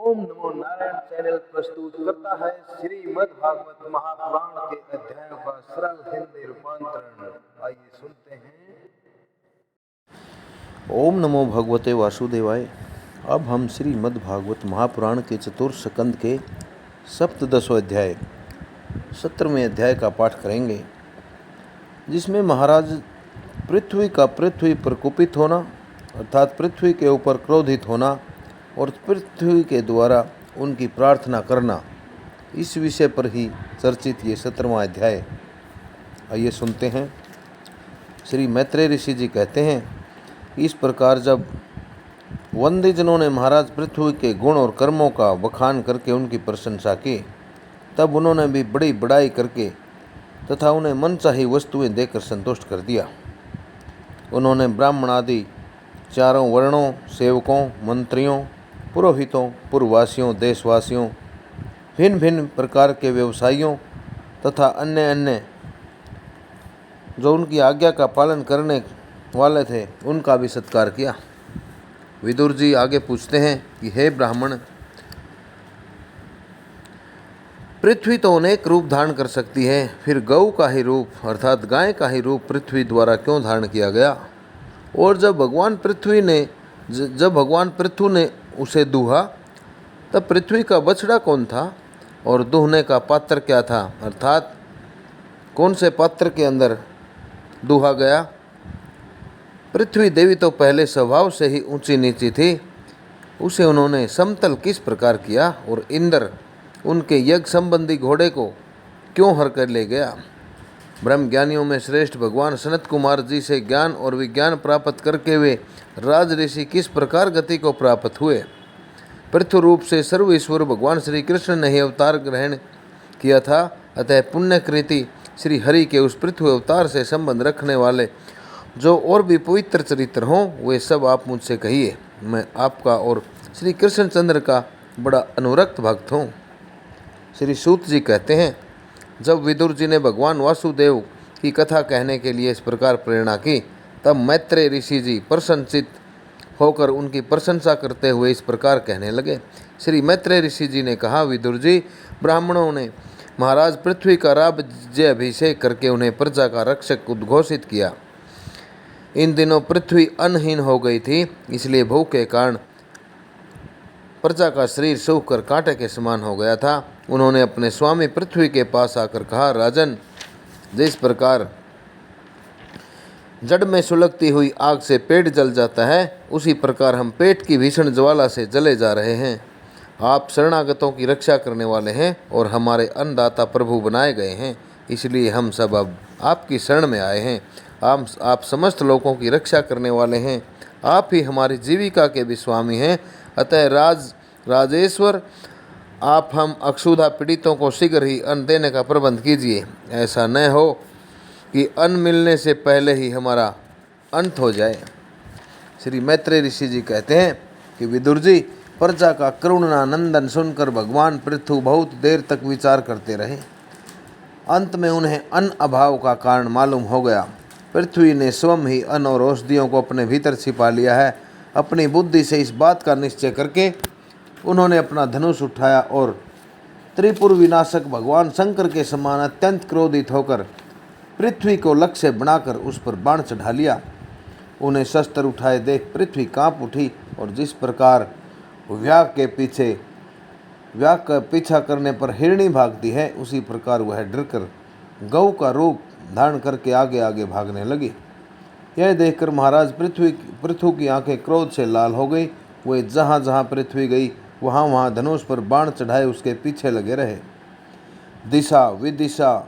ओम नमो Narayan channel प्रस्तुत करता है श्रीमद् भागवत महापुराण के अध्यायों का सरल हिंदी रूपांतरण। आइए सुनते हैं। ओम नमो भगवते वासुदेवाय। अब हम श्रीमद् भागवत महापुराण के चतुर्थ स्कंद के सप्तदशों अध्याय 17वें अध्याय का पाठ करेंगे, जिसमें महाराज पृथ्वी का पृथ्वी पर कुपित होना अर्थात पृथ्वी के ऊपर क्रोधित होना और पृथ्वी के द्वारा उनकी प्रार्थना करना, इस विषय पर ही चर्चित ये 17वां अध्याय। आइए सुनते हैं। श्री मैत्रेय ऋषि जी कहते हैं, इस प्रकार जब वंद्यजनों ने महाराज पृथ्वी के गुण और कर्मों का बखान करके उनकी प्रशंसा की, तब उन्होंने भी बड़ी बड़ाई करके तथा उन्हें मनचाही वस्तुएं देकर संतुष्ट कर दिया। उन्होंने ब्राह्मण आदि चारों वर्णों, सेवकों, मंत्रियों, पुरोहितों, पुरवासियों, देशवासियों, भिन्न भिन्न प्रकार के व्यवसायियों तथा अन्य जो उनकी आज्ञा का पालन करने वाले थे, उनका भी सत्कार किया। विदुर जी आगे पूछते हैं कि हे ब्राह्मण, पृथ्वी तो अनेक रूप धारण कर सकती है, फिर गौ का ही रूप अर्थात गाय का ही रूप पृथ्वी द्वारा क्यों धारण किया गया? और जब भगवान पृथु ने उसे दूहा, तब पृथ्वी का बछड़ा कौन था और दूहने का पात्र क्या था, अर्थात कौन से पात्र के अंदर दूहा गया? पृथ्वी देवी तो पहले स्वभाव से ही ऊंची नीची थी, उसे उन्होंने समतल किस प्रकार किया? और इंद्र उनके यज्ञ संबंधी घोड़े को क्यों हर कर ले गया? ब्रह्म ज्ञानियों में श्रेष्ठ भगवान सनत कुमार जी से ज्ञान और विज्ञान प्राप्त करके वे राज ऋषि किस प्रकार गति को प्राप्त हुए? पृथ्वी रूप से सर्व ईश्वर भगवान श्री कृष्ण ने ही अवतार ग्रहण किया था, अतः पुण्यकृति श्री हरि के उस पृथ्वी अवतार से संबंध रखने वाले जो और भी पवित्र चरित्र हों, वे सब आप मुझसे कहिए। मैं आपका और श्री कृष्णचंद्र का बड़ा अनुरक्त भक्त हूँ। श्री सूत जी कहते हैं, जब विदुर जी ने भगवान वासुदेव की कथा कहने के लिए इस प्रकार प्रेरणा की, तब मैत्रेय ऋषि जी प्रसन्नचित होकर उनकी प्रशंसा करते हुए इस प्रकार कहने लगे। श्री मैत्रेय ऋषि जी ने कहा, विदुर जी, ब्राह्मणों ने महाराज पृथ्वी का राज्याभिषेक करके उन्हें प्रजा का रक्षक उद्घोषित किया। इन दिनों पृथ्वी अन्नहीन हो गई थी, इसलिए भूख के कारण प्रजा का शरीर सूख कर कांटे के समान हो गया था। उन्होंने अपने स्वामी पृथ्वी के पास आकर कहा, राजन, जिस प्रकार जड़ में सुलगती हुई आग से पेट जल जाता है, उसी प्रकार हम पेट की भीषण ज्वाला से जले जा रहे हैं। आप शरणागतों की रक्षा करने वाले हैं और हमारे अन्नदाता प्रभु बनाए गए हैं, इसलिए हम सब अब आपकी शरण में आए हैं। आप समस्त लोगों की रक्षा करने वाले हैं, आप ही हमारी जीविका के भी स्वामी हैं। अतः राजेश्वर, आप हम अक्षुधा पीड़ितों को शीघ्र ही अन्न देने का प्रबंध कीजिए। ऐसा न हो कि अन्न मिलने से पहले ही हमारा अंत हो जाए। श्री मैत्रेय ऋषि जी कहते हैं कि विदुर जी, प्रजा का करुणानंदन सुनकर भगवान पृथु बहुत देर तक विचार करते रहे। अंत में उन्हें अन्न अभाव का कारण मालूम हो गया। पृथ्वी ने स्वयं ही अन्न और औषधियों को अपने भीतर छिपा लिया है। अपनी बुद्धि से इस बात का निश्चय करके उन्होंने अपना धनुष उठाया और त्रिपुर विनाशक भगवान शंकर के समान अत्यंत क्रोधित होकर पृथ्वी को लक्ष्य बनाकर उस पर बाण चढ़ा लिया। उन्हें शस्त्र उठाए देख पृथ्वी कांप उठी और जिस प्रकार व्याघ का पीछा करने पर हिरणी भागती है, उसी प्रकार वह डरकर गौ का रूप धारण करके आगे आगे भागने लगी। यह देखकर महाराज पृथु की आंखें क्रोध से लाल हो गई। वे जहाँ जहाँ पृथ्वी गई वहाँ वहाँ धनुष पर बाण चढ़ाए उसके पीछे लगे रहे। दिशा विदिशा,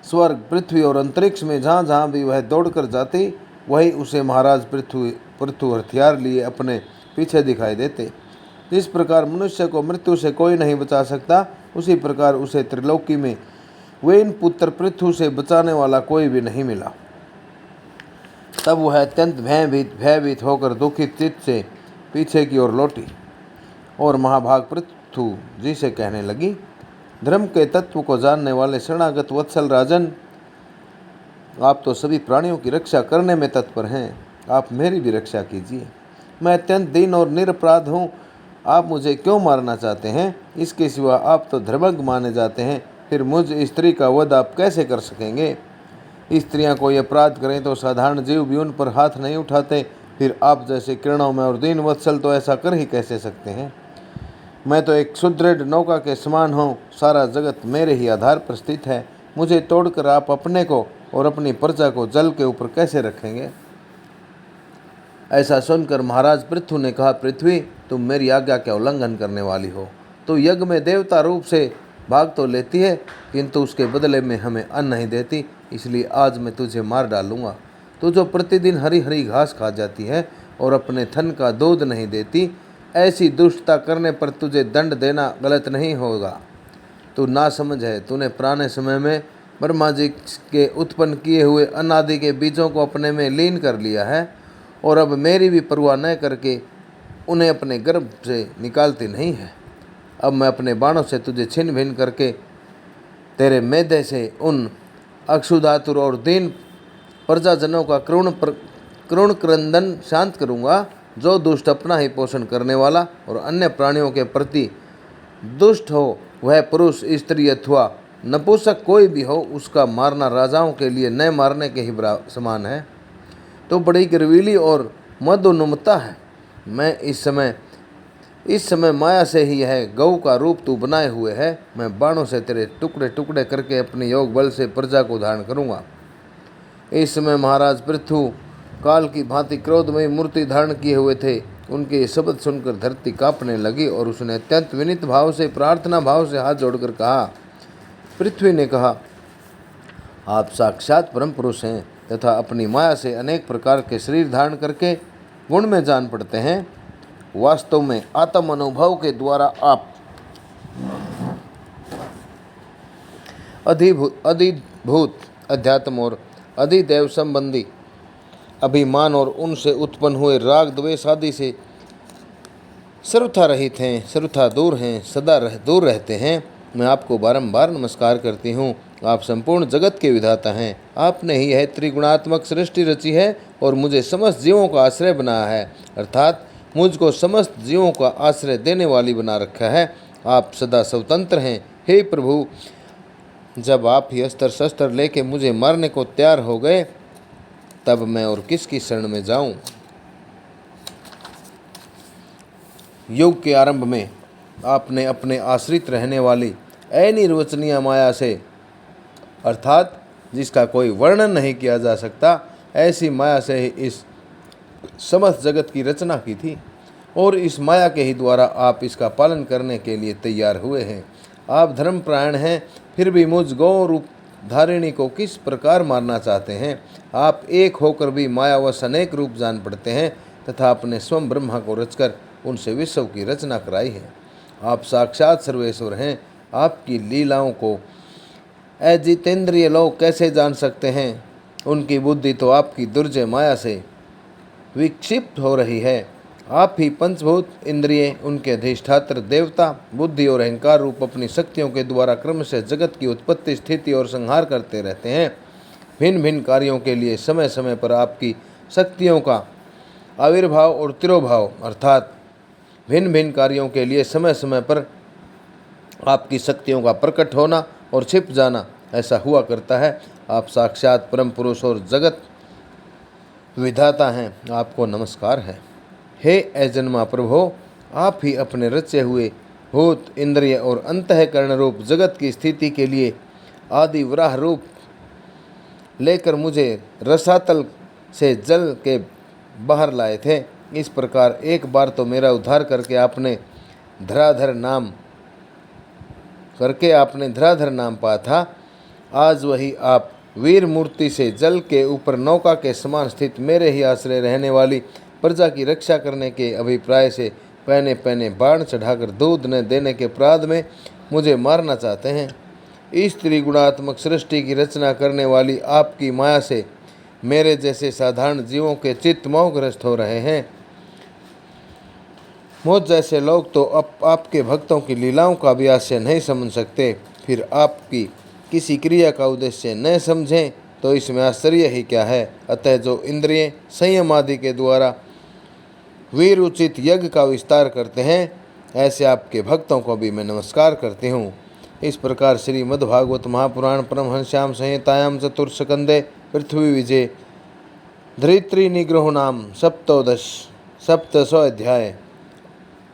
स्वर्ग, पृथ्वी और अंतरिक्ष में जहाँ जहाँ भी वह दौड़कर जाती, वही उसे महाराज पृथु हथियार लिए अपने पीछे दिखाई देते। जिस प्रकार मनुष्य को मृत्यु से कोई नहीं बचा सकता, उसी प्रकार उसे त्रिलोकी में वे इन पुत्र पृथु से बचाने वाला कोई भी नहीं मिला। तब वह अत्यंत भयभीत होकर दुखित चित्त से पीछे की ओर लौटी और महाभाग पृथु जी से कहने लगी, धर्म के तत्व को जानने वाले शरणागत वत्सल राजन, आप तो सभी प्राणियों की रक्षा करने में तत्पर हैं, आप मेरी भी रक्षा कीजिए। मैं अत्यंत दीन और निरपराध हूँ आप मुझे क्यों मारना चाहते हैं? इसके सिवा आप तो धर्मज्ञ माने जाते हैं, फिर मुझ स्त्री का वध आप कैसे कर सकेंगे? स्त्रियां कोई अपराध करें तो साधारण जीव भी उन पर हाथ नहीं उठाते, फिर आप जैसे किरणों में और दीन वत्सल तो ऐसा कर ही कैसे सकते हैं? मैं तो एक सुदृढ़ नौका के समान हूँ, सारा जगत मेरे ही आधार पर स्थित है। मुझे तोड़कर आप अपने को और अपनी प्रजा को जल के ऊपर कैसे रखेंगे? ऐसा सुनकर महाराज पृथु ने कहा, पृथ्वी, तुम मेरी आज्ञा का उल्लंघन करने वाली हो। तो यज्ञ में देवता रूप से भाग तो लेती है, किंतु उसके बदले में हमें अन्न नहीं देती, इसलिए आज मैं तुझे मार डालूंगा। तू जो प्रतिदिन हरी हरी घास खा जाती है और अपने थन का दूध नहीं देती, ऐसी दुष्टता करने पर तुझे दंड देना गलत नहीं होगा। तू ना समझ है, तूने पुराने समय में ब्रह्मा जी के उत्पन्न किए हुए अनादि के बीजों को अपने में लीन कर लिया है, और अब मेरी भी परवाह न करके उन्हें अपने गर्भ से निकालती नहीं है। अब मैं अपने बाणों से तुझे छिन्न भिन्न करके तेरे मैदे से उन अक्षुधातुर और दीन प्रजाजनों का क्रूण क्रंदन शांत करूँगा। जो दुष्ट अपना ही पोषण करने वाला और अन्य प्राणियों के प्रति दुष्ट हो, वह पुरुष, स्त्री अथवा नपुंसक कोई भी हो, उसका मारना राजाओं के लिए न मारने के ही समान है। तो बड़ी गर्वीली और मदोन्मत्ता है। मैं इस समय माया से ही यह गौ का रूप तू बनाए हुए है। मैं बाणों से तेरे टुकड़े टुकड़े करके अपने योग बल से प्रजा को धारण करूँगा। इस समय महाराज पृथु काल की भांति क्रोधमयी मूर्ति धारण किए हुए थे। उनके ये शब्द सुनकर धरती कांपने लगी और उसने अत्यंत विनीत भाव से, प्रार्थना भाव से हाथ जोड़कर कहा। पृथ्वी ने कहा, आप साक्षात परम पुरुष हैं तथा अपनी माया से अनेक प्रकार के शरीर धारण करके गुण में जान पड़ते हैं। वास्तव में आत्म अनुभव के द्वारा आप अधिभूत अध्यात्म और अधिदेव संबंधी अभिमान और उनसे उत्पन्न हुए राग द्वेष आदि से सर्वथा रहित हैं, सर्वथा दूर हैं, सदा दूर रहते हैं। मैं आपको बारंबार नमस्कार करती हूँ। आप संपूर्ण जगत के विधाता हैं। आपने ही यह त्रिगुणात्मक सृष्टि रची है और मुझे समस्त जीवों का आश्रय बनाया है, अर्थात मुझको समस्त जीवों का आश्रय देने वाली बना रखा है। आप सदा स्वतंत्र हैं। हे प्रभु, जब आप ही अस्त्र शस्त्र लेके मुझे मारने को तैयार हो गए, तब मैं और किसकी शरण में जाऊं? युग के आरंभ में आपने अपने आश्रित रहने वाली अनिर्वचनीय माया से, अर्थात जिसका कोई वर्णन नहीं किया जा सकता, ऐसी माया से ही इस समस्त जगत की रचना की थी और इस माया के ही द्वारा आप इसका पालन करने के लिए तैयार हुए हैं। आप धर्मपरायण हैं, फिर भी मुझ गौ रूप धारिणी को किस प्रकार मारना चाहते हैं? आप एक होकर भी मायावश अनेक रूप जान पड़ते हैं तथा अपने स्वयं ब्रह्मा को रचकर उनसे विश्व की रचना कराई है। आप साक्षात सर्वेश्वर हैं। आपकी लीलाओं को अजितेंद्रिय लोग कैसे जान सकते हैं? उनकी बुद्धि तो आपकी दुर्जय माया से विक्षिप्त हो रही है। आप ही पंचभूत इंद्रिय, उनके अधिष्ठात्र देवता, बुद्धि और अहंकार रूप अपनी शक्तियों के द्वारा क्रम से जगत की उत्पत्ति, स्थिति और संहार करते रहते हैं। भिन्न भिन्न कार्यों के लिए समय समय पर आपकी शक्तियों का आविर्भाव और तिरोभाव, अर्थात भिन्न भिन्न कार्यों के लिए समय समय पर आपकी शक्तियों का प्रकट होना और छिप जाना, ऐसा हुआ करता है। आप साक्षात परम पुरुष और जगत विधाता हैं। आपको नमस्कार है। हे अजन्मा प्रभो, आप ही अपने रचे हुए भूत, इंद्रिय और अंतःकरण रूप जगत की स्थिति के लिए आदि वराह रूप लेकर मुझे रसातल से जल के बाहर लाए थे। इस प्रकार एक बार तो मेरा उद्धार करके आपने धराधर नाम पाया था। आज वही आप वीर मूर्ति से जल के ऊपर नौका के समान स्थित मेरे ही आश्रय रहने वाली प्रजा की रक्षा करने के अभिप्राय से पहने पहने बाण चढ़ाकर दूध न देने के अपराध में मुझे मारना चाहते हैं। इस त्रिगुणात्मक सृष्टि की रचना करने वाली आपकी माया से मेरे जैसे साधारण जीवों के चित्त मोहग्रस्त हो रहे हैं। मुझ जैसे लोग तो आपके भक्तों की लीलाओं का भी आशय नहीं समझ सकते, फिर आपकी किसी क्रिया का उद्देश्य न समझें तो इसमें आश्चर्य ही क्या है। अतः जो इंद्रिय संयम आदि के द्वारा वीर उचित यज्ञ का विस्तार करते हैं, ऐसे आपके भक्तों को भी मैं नमस्कार करती हूँ। इस प्रकार श्रीमद्भागवत महापुराण परमहंस्याम संहितायां चतुर्स्कंदे पृथ्वी विजय धरित्री निग्रहो नाम सप्तशो अध्याय।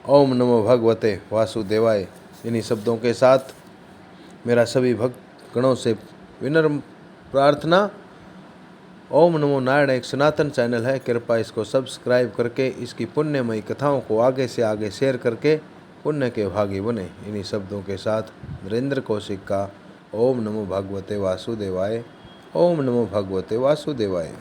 ओम नमो भगवते वासुदेवाय। इन्हीं शब्दों के साथ मेरा सभी भक्त गणों से विनम्र प्रार्थना। ओम नमो नारायण एक सनातन चैनल है, कृपया इसको सब्सक्राइब करके इसकी पुण्यमयी कथाओं को आगे से आगे शेयर करके पुण्य के भागी बने। इन्हीं शब्दों के साथ नरेंद्र कौशिक का ओम नमो भगवते वासुदेवाय। ओम नमो भगवते वासुदेवाय।